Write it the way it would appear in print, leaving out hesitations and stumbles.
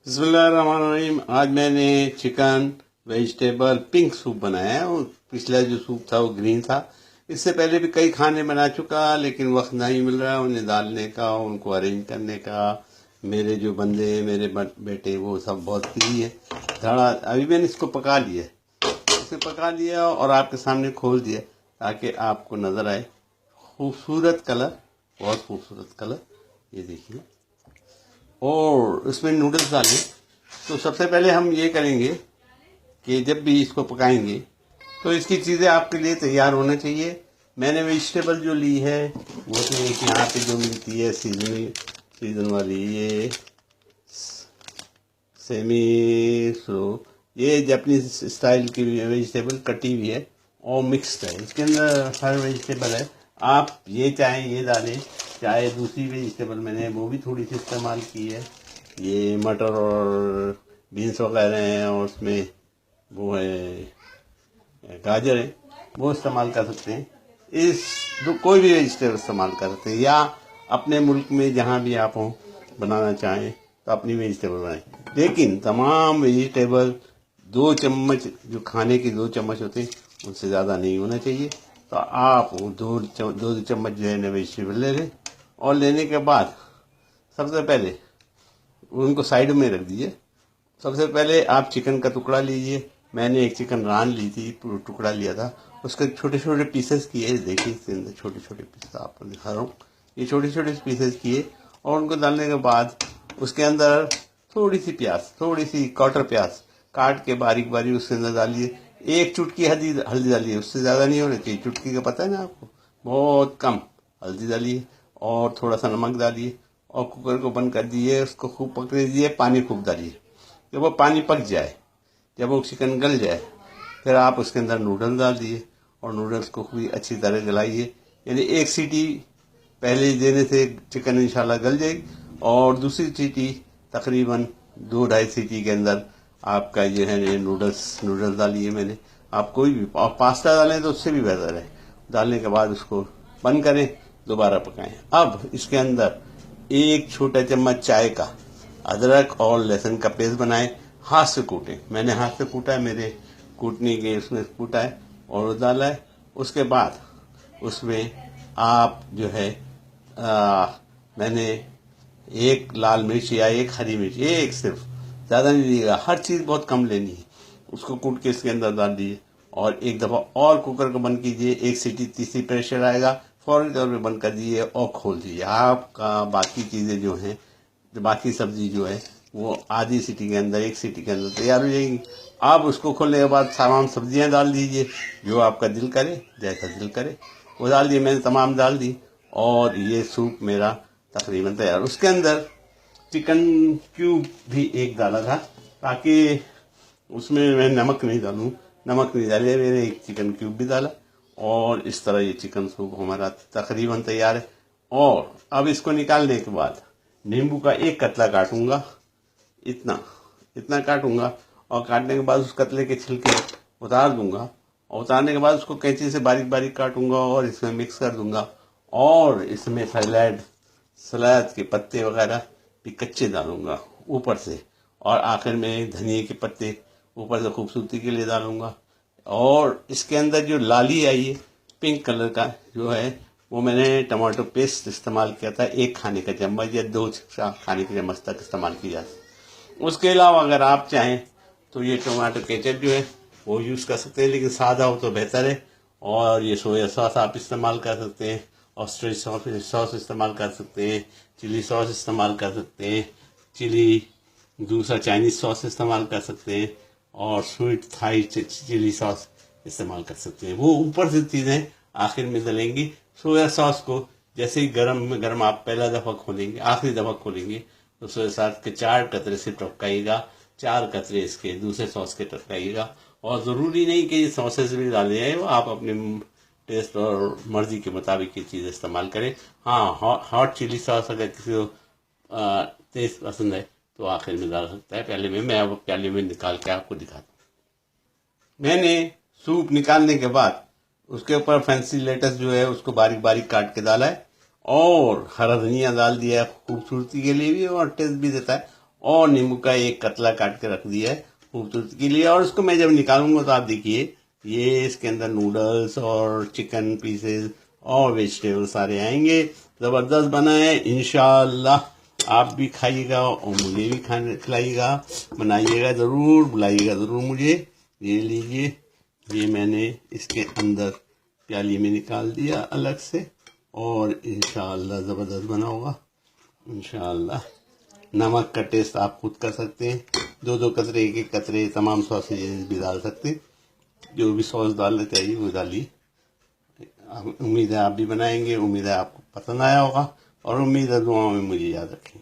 बिस्मिल्लाहिर्रहमानिर्रहीम। आज मैंने चिकन वेजिटेबल पिंक सूप बनाया है। और पिछला जो सूप था वो ग्रीन था। इससे पहले भी कई खाने बना चुका, लेकिन वक्त नहीं मिल रहा उन्हें डालने का, उनको अरेंज करने का। मेरे जो बंदे, मेरे बेटे, वो सब बहुत बिजी है। धड़ा अभी मैंने इसको पका लिया, इसे पका लिया और आपके सामने खोल दिया ताकि आपको नज़र आए। खूबसूरत कलर, बहुत खूबसूरत कलर, ये देखिए। और इसमें नूडल्स डालें। तो सबसे पहले हम ये करेंगे कि जब भी इसको पकाएंगे तो इसकी चीज़ें आपके लिए तैयार होना चाहिए। मैंने वेजिटेबल जो ली है वो तो एक यहाँ पे जो मिलती है सीजन वाली, ये सेमी सो ये जापानीज स्टाइल की वेजिटेबल कटी हुई है और मिक्स्ड है। इसके अंदर हर वेजिटेबल है। आप ये चाहें ये डालें, चाहे दूसरी वेजिटेबल मैंने वो भी थोड़ी सी इस्तेमाल की है। ये मटर और बीन्स वगैरह हैं और उसमें वो है गाजर है, वो इस्तेमाल कर सकते हैं। कोई भी वेजिटेबल इस्तेमाल कर सकते हैं, या अपने मुल्क में जहाँ भी आप हों बनाना चाहें तो अपनी वेजिटेबल बनाएं। लेकिन तमाम वेजिटेबल 2 चम्मच, जो खाने के 2 चम्मच होते हैं उनसे ज़्यादा नहीं होना चाहिए। तो आप दो चम्मच जो है ना वेजिटेबल ले लें। और लेने के बाद सबसे पहले उनको साइड में रख दीजिए। सबसे पहले आप चिकन का टुकड़ा लीजिए। मैंने एक चिकन रान ली थी, टुकड़ा लिया था, उसके छोटे छोटे पीसेस किए। देखिए इसके अंदर छोटे छोटे पीसेस आपको दिखा रहा हूँ, ये छोटे छोटे पीसेस किए। और उनको डालने के बाद उसके अंदर थोड़ी सी प्याज, थोड़ी सी क्वार्टर प्याज काट के बारीक बारीक उसके अंदर डालिए। एक चुटकी हल्दी डालिए, उससे ज़्यादा नहीं होना चाहिए। चुटकी का पता है ना आपको, बहुत कम हल्दी डालिए और थोड़ा सा नमक डालिए और कुकर को बंद कर दिए। उसको खूब पकने दीजिए, पानी खूब डालिए। जब वो पानी पक जाए, जब वो चिकन गल जाए, फिर आप उसके अंदर नूडल्स डाल दिए और नूडल्स को खूब अच्छी तरह गलाइए। यानी एक सीटी पहले देने से चिकन इंशाल्लाह गल जाएगी और दूसरी सीटी तकरीबन 2-2.5 सीटी के अंदर आपका जो है ये नूडल्स डालिए मैंने। आप कोई भी और पास्ता डालें तो उससे भी बेहतर है। डालने के बाद उसको बंद करें, दोबारा पकाएं। अब इसके अंदर 1 छोटा चम्मच चाय का अदरक और लहसुन का पेस्ट बनाएं, हाथ से कूटें। मैंने हाथ से कूटा है, मेरे कूटने के उसमें कूटा है और डाला है। उसके बाद उसमें आप जो है मैंने एक लाल मिर्च या एक हरी मिर्च, एक सिर्फ, ज़्यादा नहीं लिएगा, हर चीज़ बहुत कम लेनी है। उसको कूट के इसके अंदर डाल दिए और एक दफ़ा और कुकर को बंद कीजिए। एक सीटी, तीसरी प्रेशर आएगा, फौरन तौर पे बंद कर दीजिए और खोल दीजिए। आपका बाकी चीज़ें जो हैं, जो बाकी सब्जी जो है वो आधी सीटी के अंदर, 1 सीटी के अंदर तैयार हो जाएगी। आप उसको खोलने के बाद तमाम सब्जियां डाल दीजिए, जो आपका दिल करे, जैसा दिल करे वो डाल दिए। मैंने तमाम डाल दी और ये सूप मेरा तकरीबन तैयार। उसके अंदर चिकन क्यूब भी एक डाला था ताकि उसमें मैं नमक नहीं डालूं, नमक नहीं डाले, मैंने एक चिकन क्यूब भी डाला। और इस तरह ये चिकन सूप हमारा तकरीबन तैयार है। और अब इसको निकालने के बाद नींबू का एक कतला काटूंगा, इतना इतना काटूंगा। और काटने के बाद उस कतले के छिलके उतार दूंगा और उतारने के बाद उसको कैंची से बारीक बारीक काटूंगा और इसमें मिक्स कर दूंगा। और इसमें सलाद के पत्ते वगैरह भी कच्चे डालूंगा ऊपर से, और आखिर में धनिए के पत्ते ऊपर से खूबसूरती के लिए डालूंगा। और इसके अंदर जो लाली आई है पिंक कलर का जो है, वो मैंने टमाटो पेस्ट इस्तेमाल किया था, 1 खाने का चम्मच या 2 खाने के चम्मच तक इस्तेमाल किया। उसके अलावा अगर आप चाहें तो ये टमाटो केचप जो है वो यूज़ कर सकते हैं, लेकिन सादा हो तो बेहतर है। और ये सोया सॉस आप इस्तेमाल कर सकते हैं, ऑस्ट्रिच सॉस इस्तेमाल कर सकते हैं, चिली सॉस इस्तेमाल कर सकते हैं, दूसरा चाइनीज सॉस इस्तेमाल कर सकते हैं, और स्वीट थाई चिली सॉस इस्तेमाल कर सकते हैं। वो ऊपर से चीज़ें आखिर में डलेंगी। सोया सॉस को जैसे ही गरम आप पहला दफ़ा खोलेंगे, आखिरी दफ़ा खोलेंगे तो सोया सॉस के 4 कतरे से टपकाइएगा, 4 कतरे इसके दूसरे सॉस के टपकाइएगा। और ज़रूरी नहीं कि ये सॉसेस भी डाले जाए, वो आप अपने टेस्ट और मर्जी के मुताबिक ये चीज़ इस्तेमाल करें। हाँ, हॉट चिली सॉस अगर किसी को टेस्ट पसंद है तो आखिर में डाल सकता है। पहले मैं अब प्याले में निकाल के आपको दिखाता हूँ। मैंने सूप निकालने के बाद उसके ऊपर फैंसी लेटस जो है उसको बारीक बारीक काट के डाला है और हरा धनिया डाल दिया है, खूबसूरती के लिए भी और टेस्ट भी देता है। और नींबू का एक कतला काट के रख दिया है खूबसूरती के लिए। और उसको मैं जब निकालूंगा तो आप देखिए ये इसके अंदर नूडल्स और चिकन पीसेस और वेजिटेबल सारे आएंगे। ज़बरदस्त बना है। इंशाल्लाह आप भी खाइएगा और मुझे भी खाने खिलाइएगा। बनाइएगा ज़रूर, बुलाइएगा ज़रूर मुझे। ये लीजिए, ये मैंने इसके अंदर प्याली में निकाल दिया अलग से, और इंशाल्लाह ज़बरदस्त बना होगा इंशाल्लाह। नमक का टेस्ट आप खुद कर सकते हैं, दो दो कतरे एक एक कतरे तमाम सॉसेज भी डाल सकते हैं। जो भी सॉस डालना चाहिए वो डालिए। उम्मीद है आप भी बनाएंगे, उम्मीद है आपको पसंद आया होगा, और उम्मीद है दुआओं में मुझे याद रखें।